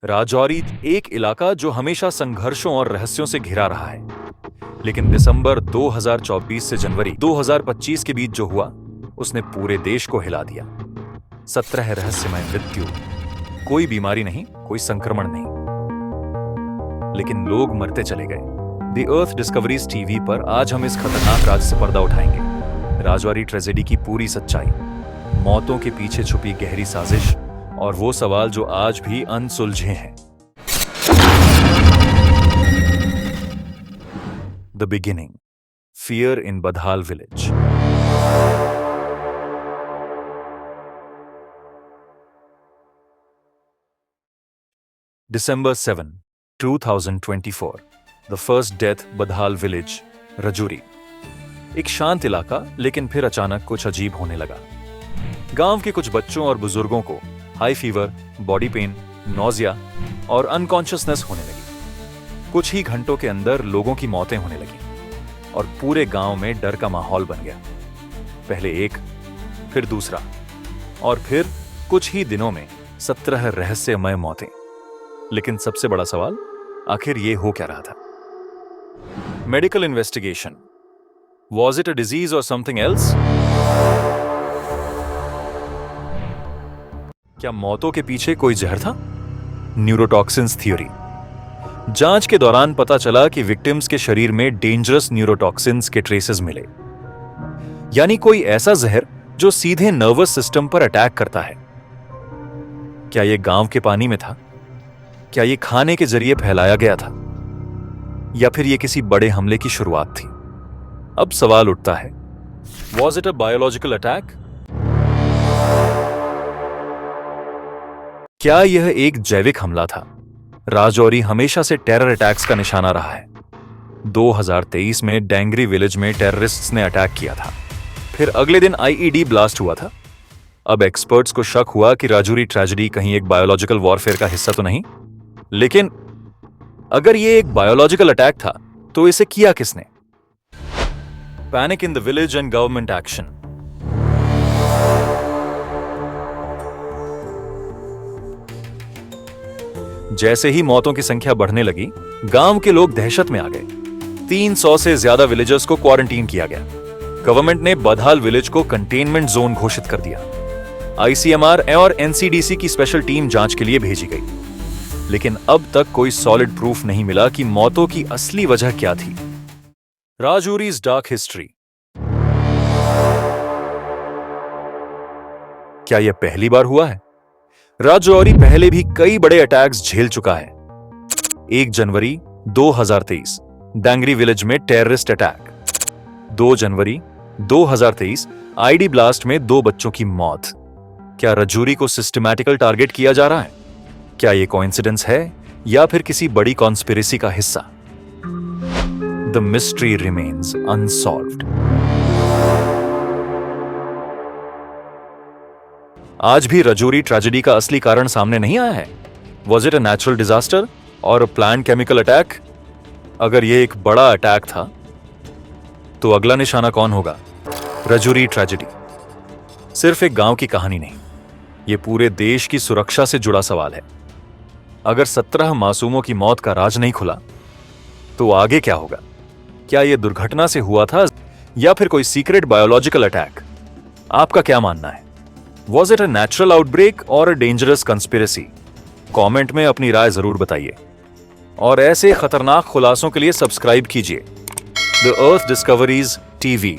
राजौरी एक इलाका जो हमेशा संघर्षों और रहस्यों से घिरा रहा है, लेकिन दिसंबर 2024 से जनवरी 2025 के बीच जो हुआ उसने पूरे देश को हिला दिया। 17 रहस्यमय मृत्यु, कोई बीमारी नहीं, कोई संक्रमण नहीं, लेकिन लोग मरते चले गए। द अर्थ डिस्कवरीज टीवी पर आज हम इस खतरनाक राज से पर्दा उठाएंगे। राजौरी ट्रेजेडी की पूरी सच्चाई, मौतों के पीछे छुपी गहरी साजिश और वो सवाल जो आज भी अनसुलझे हैं। द बिगिनिंग, फियर इन बदहाल village. December 7, 2024, the first death, बदहाल विलेज, रजौरी। एक शांत इलाका, लेकिन फिर अचानक कुछ अजीब होने लगा। गांव के कुछ बच्चों और बुजुर्गों को high fever, body pain, nausea और अनकॉन्शियसनेस होने लगी। कुछ ही घंटों के अंदर लोगों की मौतें होने लगी और पूरे गांव में डर का माहौल बन गया। पहले एक, फिर दूसरा और फिर कुछ ही दिनों में 17 रहस्यमय मौतें। लेकिन सबसे बड़ा सवाल, आखिर ये हो क्या रहा था? Medical investigation, was it a disease और समथिंग एल्स? क्या मौतों के पीछे कोई जहर था? Neurotoxins theory. जांच के दौरान पता चला कि विक्टिम्स के शरीर में डेंजरस न्यूरोटॉक्सिन्स के ट्रेसेस मिले, यानी कोई ऐसा जहर जो सीधे नर्वस सिस्टम पर अटैक करता है। क्या यह गांव के पानी में था? क्या यह खाने के जरिए फैलाया गया था? या फिर यह किसी बड़े हमले की शुरुआत थी? अब सवाल उठता है, was it a biological attack? क्या यह एक जैविक हमला था? राजौरी हमेशा से टेरर अटैक्स का निशाना रहा है। 2023 में डेंगरी विलेज में टेररिस्ट्स ने अटैक किया था। फिर अगले दिन आईईडी ब्लास्ट हुआ था। अब एक्सपर्ट्स को शक हुआ कि राजौरी ट्रेजेडी कहीं एक बायोलॉजिकल वॉरफेयर का हिस्सा तो नहीं। लेकिन अगर यह एक बायोलॉजिकल अटैक था तो इसे किया किसने? Panic in the village and government action. जैसे ही मौतों की संख्या बढ़ने लगी, गांव के लोग दहशत में आ गए। 300 से ज्यादा विलेजर्स को क्वारंटीन किया गया। गवर्नमेंट ने बदहाल विलेज को कंटेनमेंट जोन घोषित कर दिया। आईसीएमआर और एनसीडीसी की स्पेशल टीम जांच के लिए भेजी गई। लेकिन अब तक कोई सॉलिड प्रूफ नहीं मिला कि मौतों की असली वजह क्या थी। राजौरी's डार्क हिस्ट्री। क्या यह पहली बार हुआ है? राजौरी पहले भी कई बड़े अटैक्स झेल चुका है। 1 जनवरी 2023 डेंगरी विलेज में टेररिस्ट अटैक। 2 जनवरी 2023 आईडी ब्लास्ट में 2 बच्चों की मौत। क्या राजौरी को सिस्टमैटिकल टारगेट किया जा रहा है? क्या यह कोइंसिडेंस है या फिर किसी बड़ी कॉन्स्पिरेसी का हिस्सा? The mystery remains unsolved. आज भी राजौरी ट्रेजेडी का असली कारण सामने नहीं आया है। Was it a natural disaster और प्लान्ड केमिकल अटैक? अगर यह एक बड़ा अटैक था तो अगला निशाना कौन होगा? राजौरी ट्रेजेडी सिर्फ एक गांव की कहानी नहीं, यह पूरे देश की सुरक्षा से जुड़ा सवाल है। अगर 17 मासूमों की मौत का राज नहीं खुला तो आगे क्या होगा? क्या यह दुर्घटना से हुआ था या फिर कोई सीक्रेट बायोलॉजिकल अटैक? आपका क्या मानना है? Was it a natural outbreak or a dangerous conspiracy? Comment में अपनी राय जरूर बताइए और ऐसे खतरनाक खुलासों के लिए सब्सक्राइब कीजिए द अर्थ डिस्कवरीज टीवी।